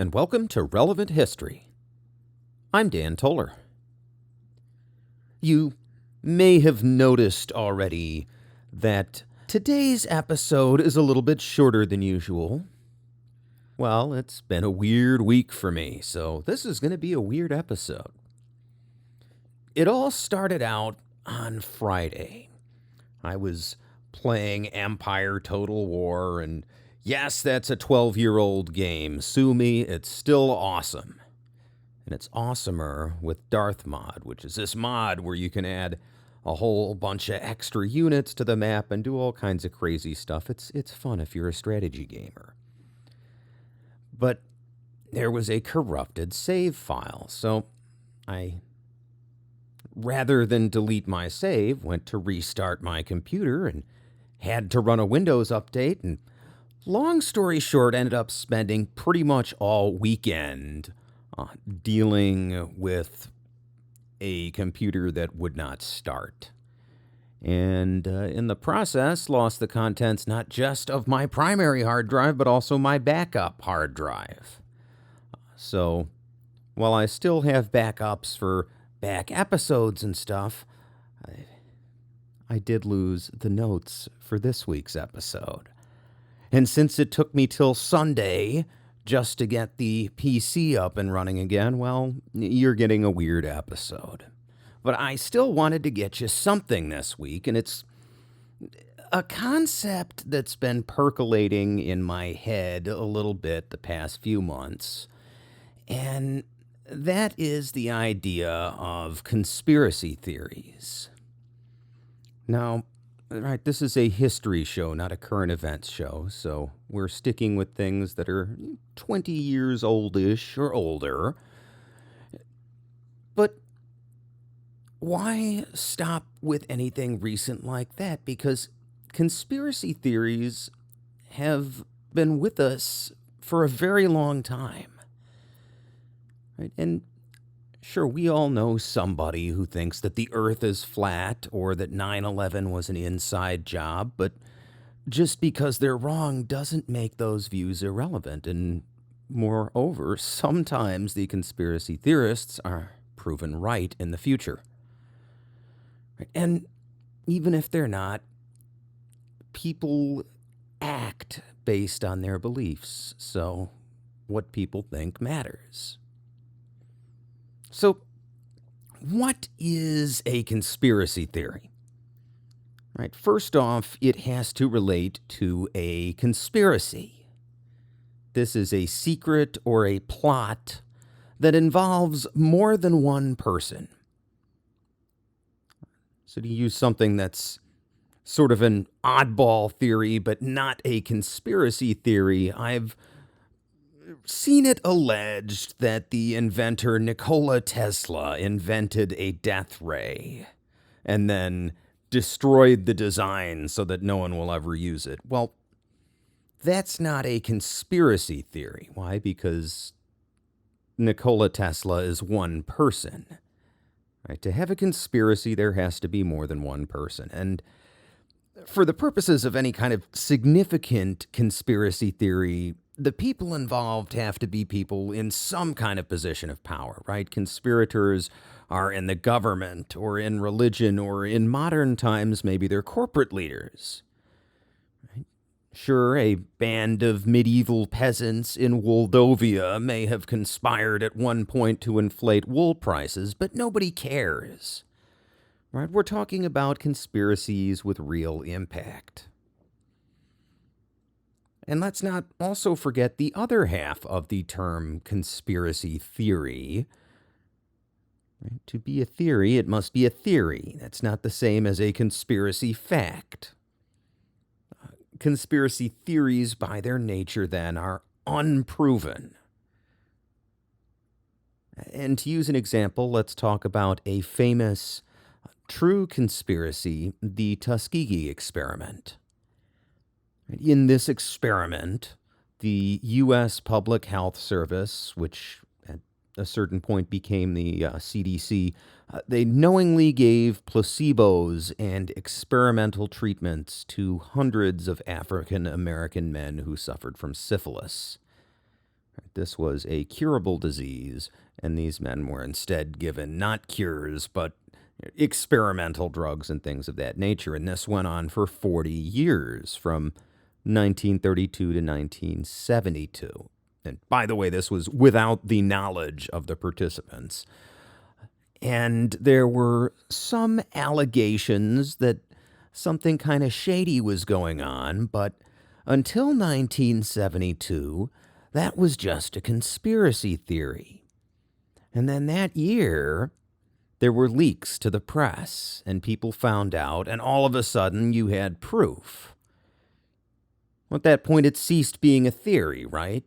and welcome to Relevant History. I'm Dan Toller. You may have noticed already that today's episode is a little bit shorter than usual. Well, it's been a weird week for me, so this is going to be a weird episode. It all started out on Friday. I was playing Empire Total War, and yes, that's a 12-year-old game. Sue me, it's still awesome. And it's awesomer with Darth Mod, which is this mod where you can add a whole bunch of extra units to the map and do all kinds of crazy stuff. It's fun if you're a strategy gamer. But there was a corrupted save file, so I, rather than delete my save, went to restart my computer and had to run a Windows update, and long story short, ended up spending pretty much all weekend dealing with a computer that would not start. And in the process, lost the contents not just of my primary hard drive, but also my backup hard drive. So while I still have backups for back episodes and stuff, I did lose the notes for this week's episode. And since it took me till Sunday just to get the PC up and running again, well, you're getting a weird episode. But I still wanted to get you something this week, and it's a concept that's been percolating in my head a little bit the past few months, and that is the idea of conspiracy theories. Now, right, this is a history show, not a current events show, so we're sticking with things that are 20 years oldish or older. But why stop with anything recent like that? Because conspiracy theories have been with us for a very long time. Right? And sure, we all know somebody who thinks that the Earth is flat or that 9/11 was an inside job, but just because they're wrong doesn't make those views irrelevant. And moreover, sometimes the conspiracy theorists are proven right in the future. And even if they're not, people act based on their beliefs, so what people think matters. So, what is a conspiracy theory? Right, first off, it has to relate to a conspiracy. This is a secret or a plot that involves more than one person. So to use something that's sort of an oddball theory, but not a conspiracy theory, I've seen it alleged that the inventor Nikola Tesla invented a death ray and then destroyed the design so that no one will ever use it. Well, that's not a conspiracy theory. Why? Because Nikola Tesla is one person. Right? To have a conspiracy, there has to be more than one person. And for the purposes of any kind of significant conspiracy theory, the people involved have to be people in some kind of position of power, right? Conspirators are in the government or in religion, or in modern times, maybe they're corporate leaders. Right? Sure, a band of medieval peasants in Moldova may have conspired at one point to inflate wool prices, but nobody cares. Right? We're talking about conspiracies with real impact. And let's not also forget the other half of the term conspiracy theory. Right? To be a theory, it must be a theory. That's not the same as a conspiracy fact. Conspiracy theories, by their nature, then, are unproven. And to use an example, let's talk about a famous true conspiracy, the Tuskegee Experiment. In this experiment, the U.S. Public Health Service, which at a certain point became the CDC, they knowingly gave placebos and experimental treatments to hundreds of African American men who suffered from syphilis. This was a curable disease, and these men were instead given not cures, but experimental drugs and things of that nature. And this went on for 40 years, from 1932 to 1972. And by the way, this was without the knowledge of the participants. And there were some allegations that something kind of shady was going on, but until 1972, that was just a conspiracy theory. And then that year, there were leaks to the press, and people found out, and all of a sudden you had proof. At that point, it ceased being a theory, right?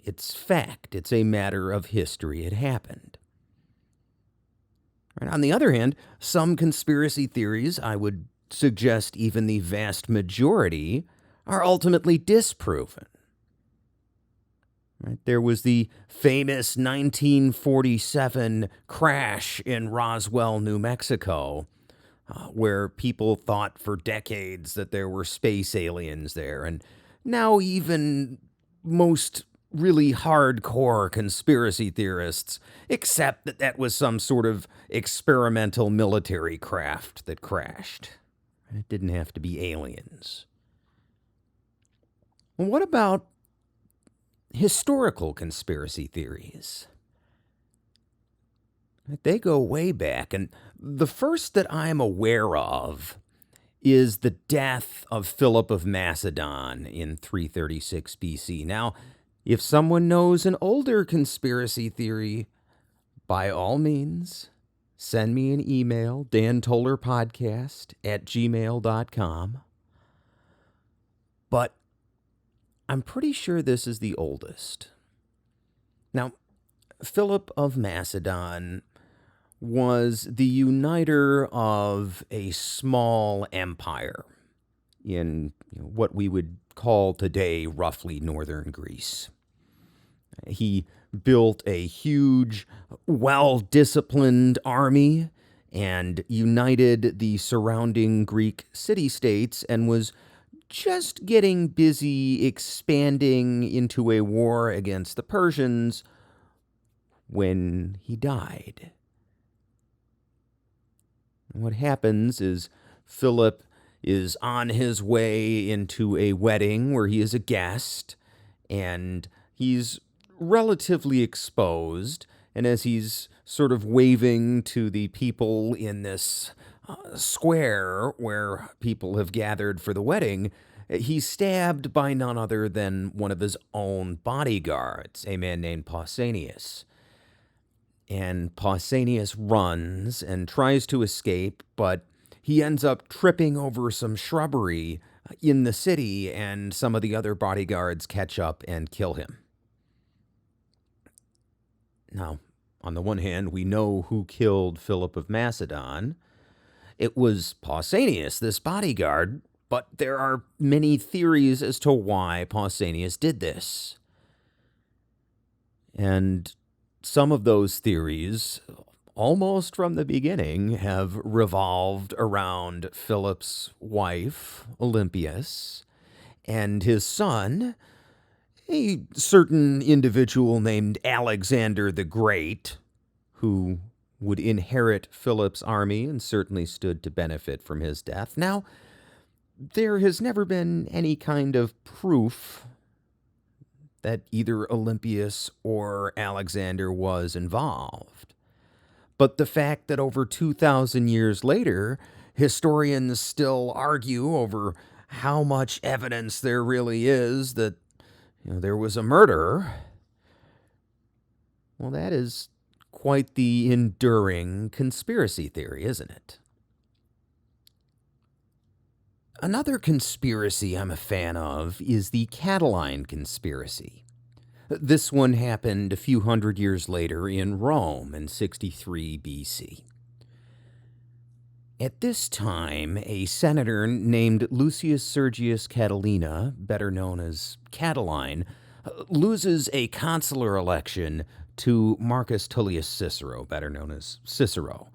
It's fact. It's a matter of history. It happened. Right? On the other hand, some conspiracy theories, I would suggest even the vast majority, are ultimately disproven. Right? There was the famous 1947 crash in Roswell, New Mexico, where people thought for decades that there were space aliens there. And now even most really hardcore conspiracy theorists accept that that was some sort of experimental military craft that crashed. It didn't have to be aliens. Well, what about historical conspiracy theories? They go way back, and the first that I'm aware of is the death of Philip of Macedon in 336 BC. Now, if someone knows an older conspiracy theory, by all means, send me an email, dantollerpodcast@gmail.com. But I'm pretty sure this is the oldest. Now, Philip of Macedon was the uniter of a small empire in what we would call today roughly northern Greece. He built a huge, well-disciplined army and united the surrounding Greek city-states and was just getting busy expanding into a war against the Persians when he died. What happens is Philip is on his way into a wedding where he is a guest, and he's relatively exposed, and as he's sort of waving to the people in this square where people have gathered for the wedding, he's stabbed by none other than one of his own bodyguards, a man named Pausanias. And Pausanias runs and tries to escape, but he ends up tripping over some shrubbery in the city, and some of the other bodyguards catch up and kill him. Now, on the one hand, we know who killed Philip of Macedon. It was Pausanias, this bodyguard, but there are many theories as to why Pausanias did this. And some of those theories, almost from the beginning, have revolved around Philip's wife, Olympias, and his son, a certain individual named Alexander the Great, who would inherit Philip's army and certainly stood to benefit from his death. Now, there has never been any kind of proof that either Olympias or Alexander was involved. But the fact that over 2,000 years later, historians still argue over how much evidence there really is that there was a murder, well, that is quite the enduring conspiracy theory, isn't it? Another conspiracy I'm a fan of is the Cataline Conspiracy. This one happened a few hundred years later in Rome in 63 BC. At this time, a senator named Lucius Sergius Catilina, better known as Cataline, loses a consular election to Marcus Tullius Cicero, better known as Cicero.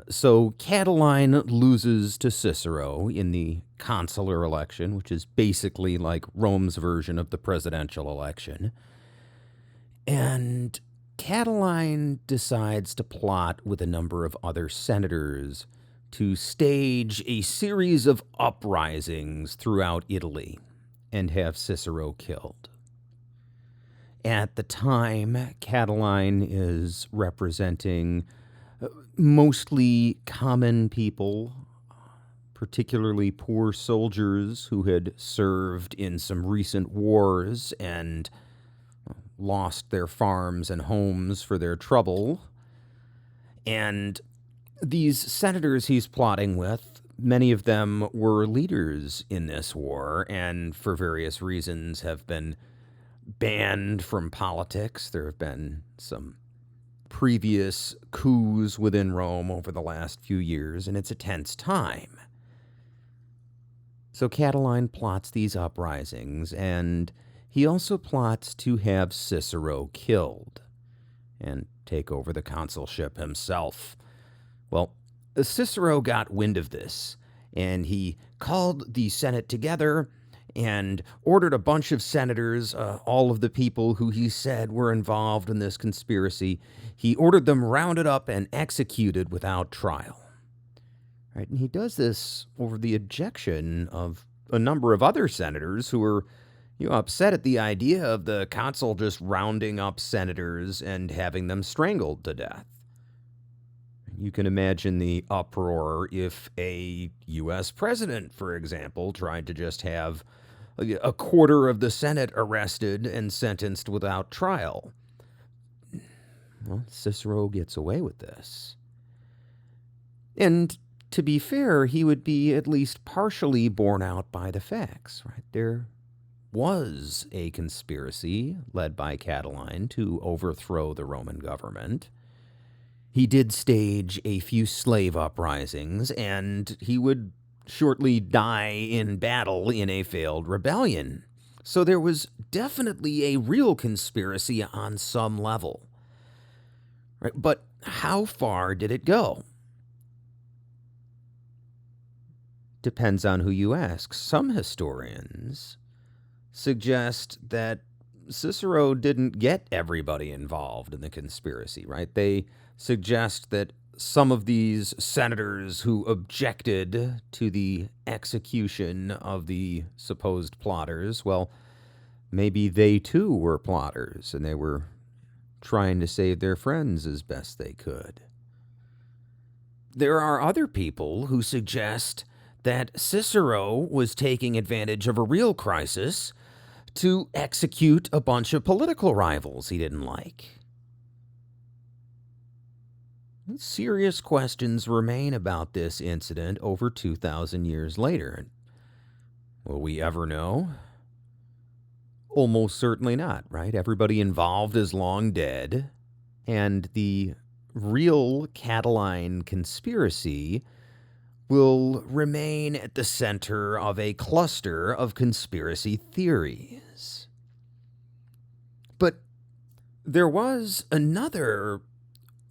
So Cataline loses to Cicero in the consular election, which is basically like Rome's version of the presidential election. And Cataline decides to plot with a number of other senators to stage a series of uprisings throughout Italy and have Cicero killed. At the time, Cataline is representing mostly common people, particularly poor soldiers who had served in some recent wars and lost their farms and homes for their trouble. And these senators he's plotting with, many of them were leaders in this war and for various reasons have been banned from politics. There have been some previous coups within Rome over the last few years, and it's a tense time. So Cataline plots these uprisings, and he also plots to have Cicero killed and take over the consulship himself. Well, Cicero got wind of this, and he called the Senate together and ordered a bunch of senators, all of the people who he said were involved in this conspiracy. He ordered them rounded up and executed without trial. Right? And he does this over the objection of a number of other senators who were upset at the idea of the consul just rounding up senators and having them strangled to death. You can imagine the uproar if a U.S. president, for example, tried to just have a quarter of the Senate arrested and sentenced without trial. Well, Cicero gets away with this. And to be fair, he would be at least partially borne out by the facts, right? There was a conspiracy led by Cataline to overthrow the Roman government. He did stage a few slave uprisings, and he would shortly die in battle in a failed rebellion. So there was definitely a real conspiracy on some level. Right? But how far did it go? Depends on who you ask. Some historians suggest that Cicero didn't get everybody involved in the conspiracy, right? They suggest that some of these senators who objected to the execution of the supposed plotters, well, maybe they too were plotters and they were trying to save their friends as best they could. There are other people who suggest that Cicero was taking advantage of a real crisis to execute a bunch of political rivals he didn't like. Serious questions remain about this incident over 2,000 years later. Will we ever know? Almost certainly not, right? Everybody involved is long dead, and the real Cataline Conspiracy will remain at the center of a cluster of conspiracy theories. But there was another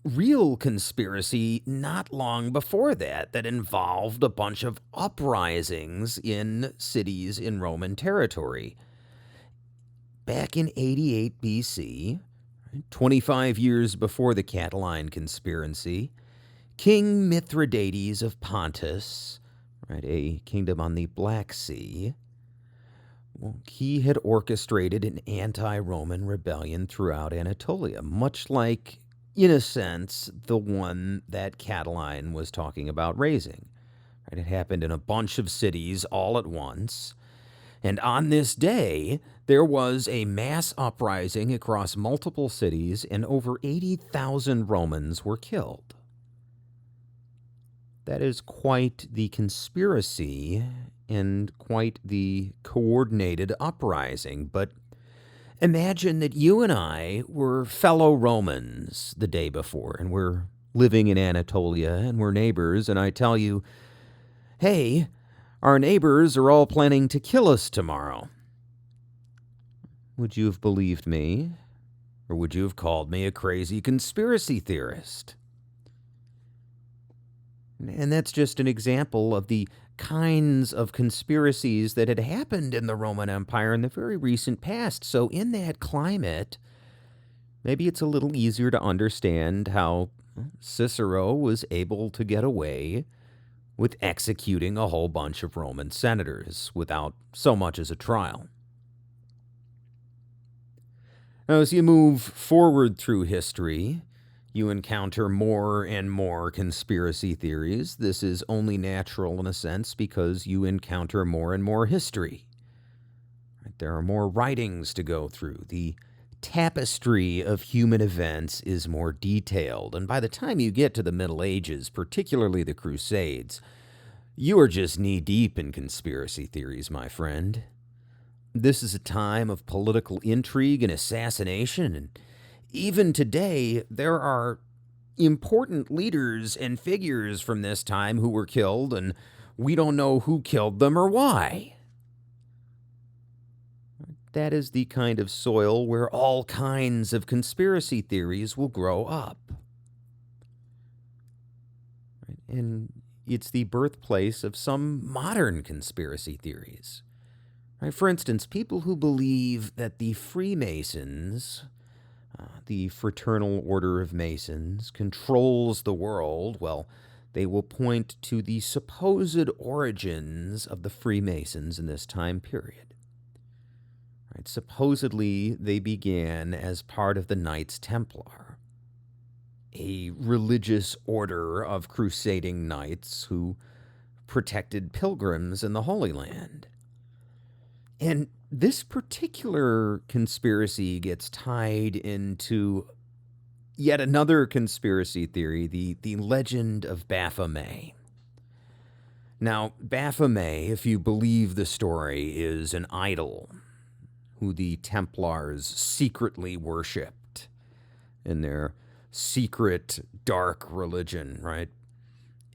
real conspiracy not long before that involved a bunch of uprisings in cities in Roman territory. Back in 88 BC, 25 years before the Cataline Conspiracy, King Mithridates of Pontus, right, a kingdom on the Black Sea, well, he had orchestrated an anti-Roman rebellion throughout Anatolia, much like, in a sense, the one that Cataline was talking about raising. Right? It happened in a bunch of cities all at once. And on this day, there was a mass uprising across multiple cities, and over 80,000 Romans were killed. That is quite the conspiracy and quite the coordinated uprising. But imagine that you and I were fellow Romans the day before, and we're living in Anatolia, and we're neighbors, and I tell you, hey, our neighbors are all planning to kill us tomorrow. Would you have believed me? Or would you have called me a crazy conspiracy theorist? And that's just an example of the kinds of conspiracies that had happened in the Roman Empire in the very recent past. So in that climate, maybe it's a little easier to understand how Cicero was able to get away with executing a whole bunch of Roman senators without so much as a trial. Now, as you move forward through history, you encounter more and more conspiracy theories. This is only natural in a sense because you encounter more and more history. There are more writings to go through. The tapestry of human events is more detailed, and by the time you get to the Middle Ages, particularly the Crusades, you are just knee-deep in conspiracy theories, my friend. This is a time of political intrigue and assassination, and even today, there are important leaders and figures from this time who were killed, and we don't know who killed them or why. That is the kind of soil where all kinds of conspiracy theories will grow up. And it's the birthplace of some modern conspiracy theories. For instance, people who believe that the Freemasons, the Fraternal Order of Masons, controls the world, well, they will point to the supposed origins of the Freemasons in this time period. Supposedly, they began as part of the Knights Templar, a religious order of crusading knights who protected pilgrims in the Holy Land. And this particular conspiracy gets tied into yet another conspiracy theory, the Legend of Baphomet. Now, Baphomet, if you believe the story, is an idol who the Templars secretly worshipped in their secret, dark religion, right?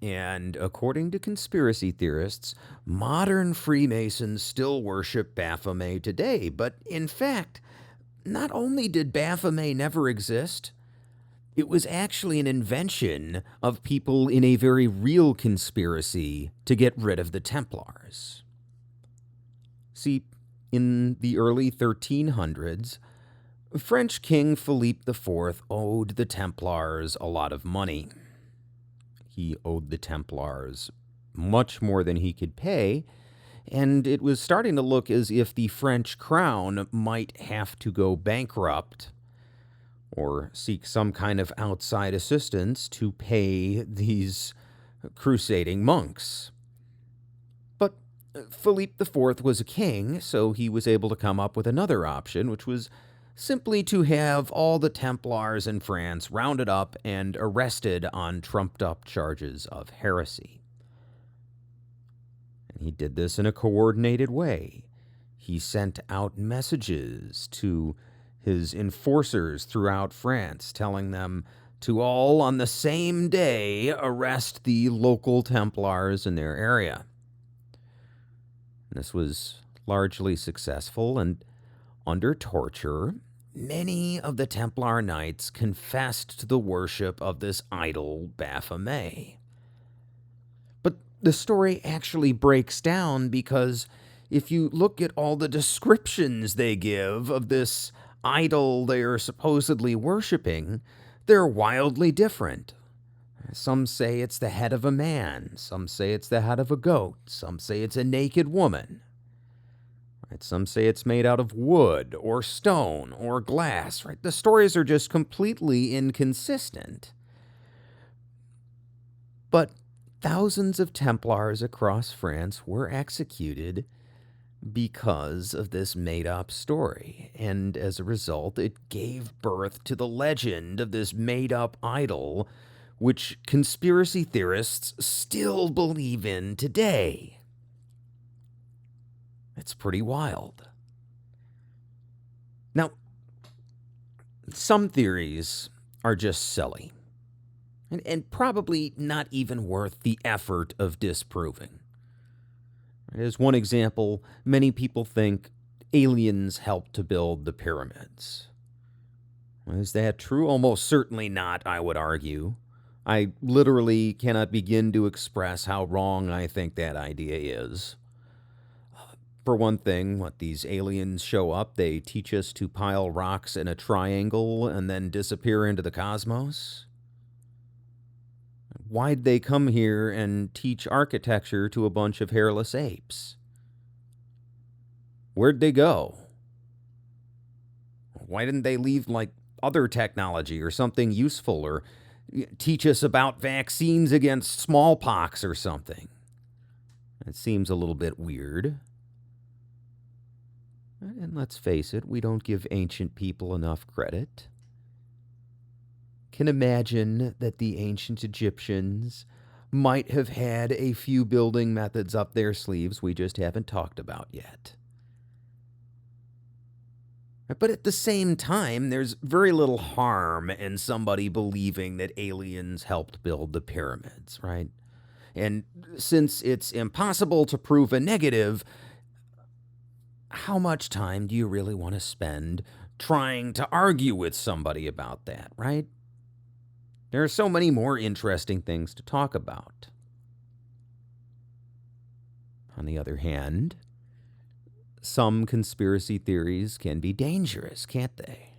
And according to conspiracy theorists, modern Freemasons still worship Baphomet today. But in fact, not only did Baphomet never exist, it was actually an invention of people in a very real conspiracy to get rid of the Templars. See, in the early 1300s, French King Philippe IV owed the Templars a lot of money. He owed the Templars much more than he could pay, and it was starting to look as if the French crown might have to go bankrupt or seek some kind of outside assistance to pay these crusading monks. But Philippe IV was a king, so he was able to come up with another option, which was simply to have all the Templars in France rounded up and arrested on trumped-up charges of heresy. And he did this in a coordinated way. He sent out messages to his enforcers throughout France, telling them to all on the same day arrest the local Templars in their area. This was largely successful, and under torture, many of the Templar knights confessed to the worship of this idol Baphomet. But the story actually breaks down because if you look at all the descriptions they give of this idol they are supposedly worshiping, they're wildly different. Some say it's the head of a man, some say it's the head of a goat, some say it's a naked woman. Some say it's made out of wood or stone or glass, right? The stories are just completely inconsistent. But thousands of Templars across France were executed because of this made-up story, and as a result, it gave birth to the legend of this made-up idol, which conspiracy theorists still believe in today. It's pretty wild. Now, some theories are just silly, and probably not even worth the effort of disproving. As one example, many people think aliens helped to build the pyramids. Is that true? Almost certainly not, I would argue. I literally cannot begin to express how wrong I think that idea is. For one thing, what these aliens show up, they teach us to pile rocks in a triangle and then disappear into the cosmos? Why'd they come here and teach architecture to a bunch of hairless apes? Where'd they go? Why didn't they leave, like, other technology or something useful, or teach us about vaccines against smallpox or something? It seems a little bit weird. And let's face it, we don't give ancient people enough credit. Can imagine that the ancient Egyptians might have had a few building methods up their sleeves we just haven't talked about yet. But at the same time, there's very little harm in somebody believing that aliens helped build the pyramids, right? And since it's impossible to prove a negative, how much time do you really want to spend trying to argue with somebody about that, right? There are so many more interesting things to talk about. On the other hand, some conspiracy theories can be dangerous, can't they?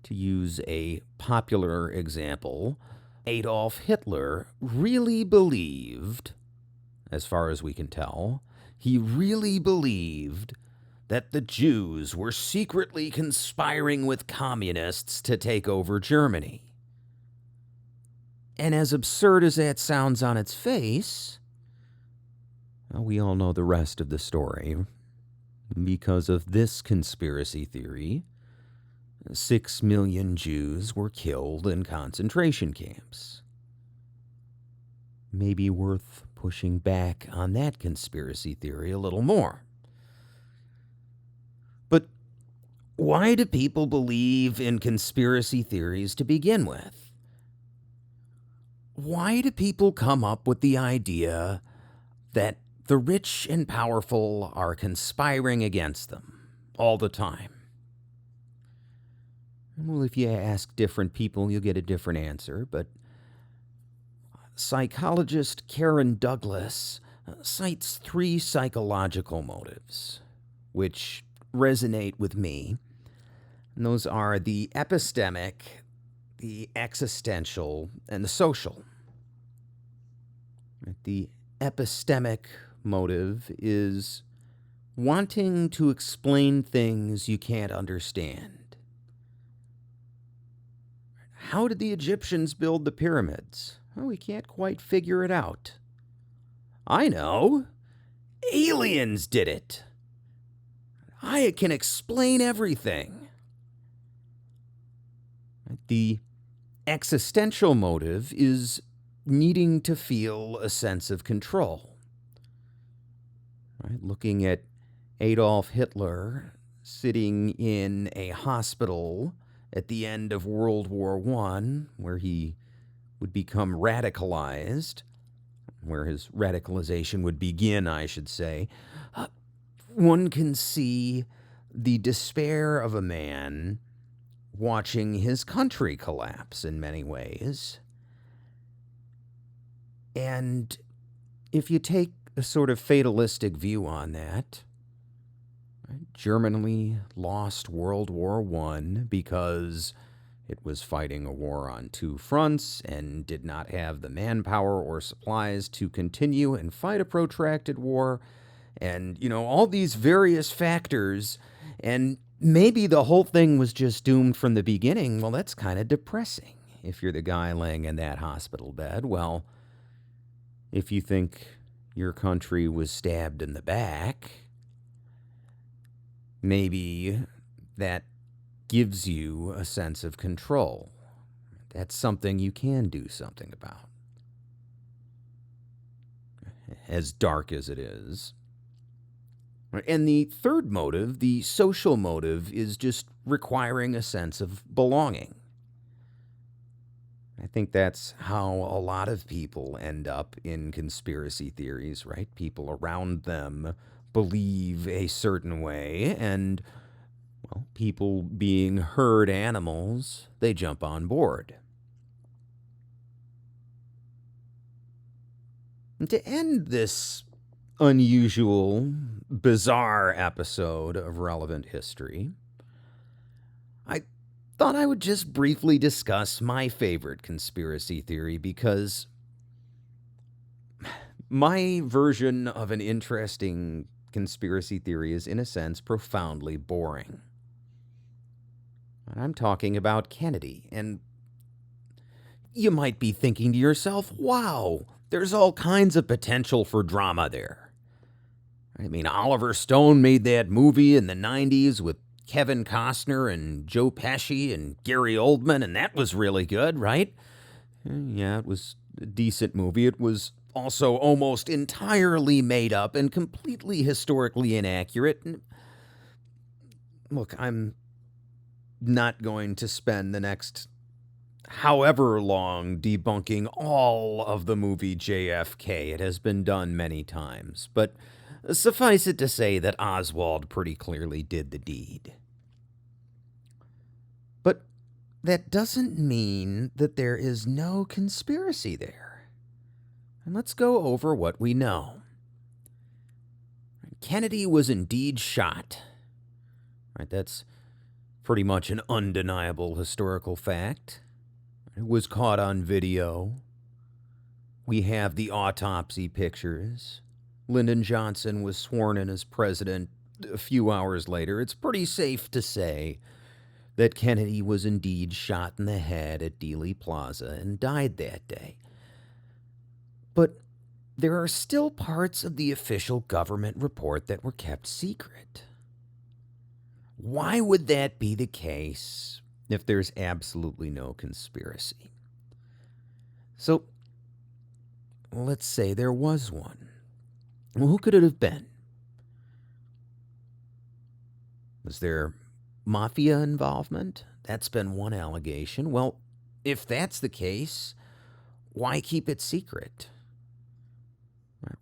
To use a popular example, Adolf Hitler really believed, as far as we can tell, he really believed that the Jews were secretly conspiring with communists to take over Germany. And as absurd as that sounds on its face, well, we all know the rest of the story. Because of this conspiracy theory, 6 million Jews were killed in concentration camps. Maybe worth pushing back on that conspiracy theory a little more. But why do people believe in conspiracy theories to begin with? Why do people come up with the idea that the rich and powerful are conspiring against them all the time? Well, if you ask different people, you'll get a different answer, but psychologist Karen Douglas cites 3 psychological motives, which resonate with me. And those are the epistemic, the existential, and the social. The epistemic motive is wanting to explain things you can't understand. How did the Egyptians build the pyramids? Well, we can't quite figure it out. I know. Aliens did it. I can explain everything. The existential motive is needing to feel a sense of control. Right? Looking at Adolf Hitler sitting in a hospital at the end of World War I, where he would become radicalized, where his radicalization would begin, I should say, one can see the despair of a man watching his country collapse in many ways. And if you take a sort of fatalistic view on that, Germany lost World War I because it was fighting a war on 2 fronts and did not have the manpower or supplies to continue and fight a protracted war. And, all these various factors, and maybe the whole thing was just doomed from the beginning. Well, that's kind of depressing if you're the guy laying in that hospital bed. Well, if you think your country was stabbed in the back, maybe that gives you a sense of control. That's something you can do something about, as dark as it is. And the third motive, the social motive, is just requiring a sense of belonging. I think that's how a lot of people end up in conspiracy theories, right? People around them believe a certain way, and, well, people being herd animals, they jump on board. And to end this unusual, bizarre episode of Relevant History, I thought I would just briefly discuss my favorite conspiracy theory because my version of an interesting conspiracy theory is, in a sense, profoundly boring. And I'm talking about Kennedy, and you might be thinking to yourself, wow, there's all kinds of potential for drama there. I mean, Oliver Stone made that movie in the 90s with Kevin Costner and Joe Pesci and Gary Oldman, and that was really good, right? Yeah, it was a decent movie. It was also almost entirely made up and completely historically inaccurate. Look, I'm not going to spend the next however long debunking all of the movie JFK. It has been done many times, but suffice it to say that Oswald pretty clearly did the deed. But that doesn't mean that there is no conspiracy there. And let's go over what we know. Kennedy was indeed shot. Right, that's pretty much an undeniable historical fact. It was caught on video. We have the autopsy pictures. Lyndon Johnson was sworn in as president a few hours later. It's pretty safe to say that Kennedy was indeed shot in the head at Dealey Plaza and died that day. But there are still parts of the official government report that were kept secret. Why would that be the case if there's absolutely no conspiracy? So, let's say there was one. Well, who could it have been? Was there mafia involvement? That's been one allegation. Well, if that's the case, why keep it secret?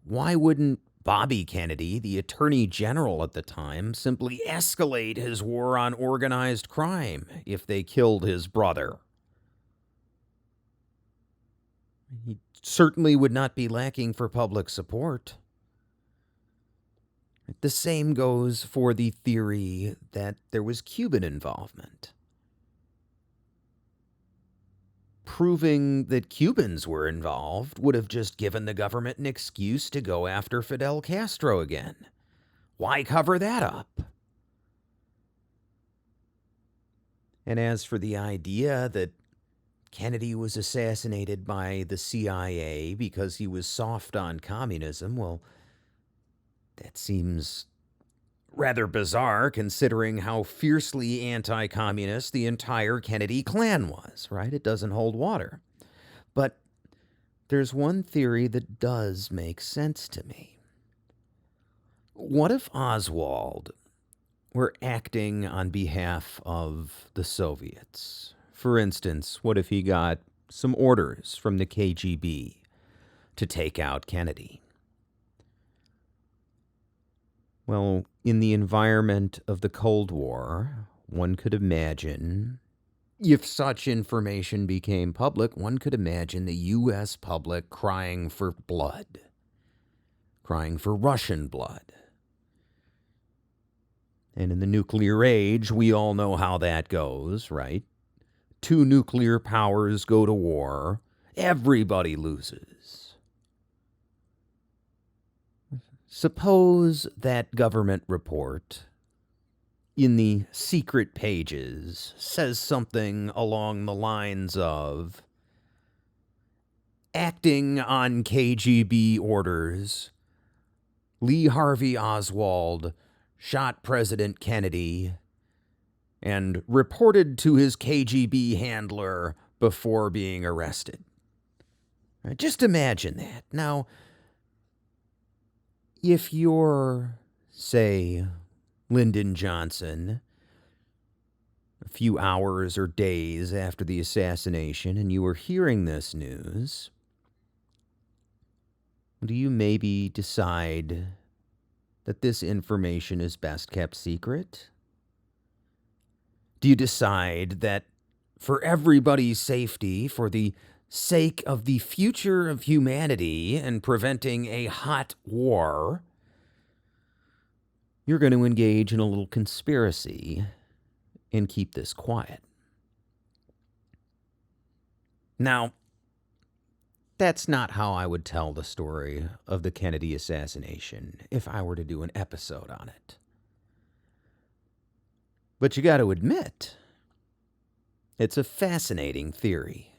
Why wouldn't Bobby Kennedy, the Attorney General at the time, simply escalate his war on organized crime if they killed his brother? He certainly would not be lacking for public support. The same goes for the theory that there was Cuban involvement. Proving that Cubans were involved would have just given the government an excuse to go after Fidel Castro again. Why cover that up? And as for the idea that Kennedy was assassinated by the CIA because he was soft on communism, well, that seems rather bizarre considering how fiercely anti-communist the entire Kennedy clan was, right? It doesn't hold water. But there's one theory that does make sense to me. What if Oswald were acting on behalf of the Soviets? For instance, what if he got some orders from the KGB to take out Kennedy? Well, in the environment of the Cold War, one could imagine, if such information became public, one could imagine the U.S. public crying for blood, crying for Russian blood. And in the nuclear age, we all know how that goes, right? Two nuclear powers go to war, everybody loses. Suppose that government report in the secret pages says something along the lines of, acting on KGB orders, Lee Harvey Oswald shot President Kennedy and reported to his KGB handler before being arrested. Just imagine that. Now, if you're, say, Lyndon Johnson, a few hours or days after the assassination, and you were hearing this news, do you maybe decide that this information is best kept secret? Do you decide that for everybody's safety, for the sake of the future of humanity and preventing a hot war, you're going to engage in a little conspiracy and keep this quiet. Now, that's not how I would tell the story of the Kennedy assassination if I were to do an episode on it. But you got to admit, it's a fascinating theory.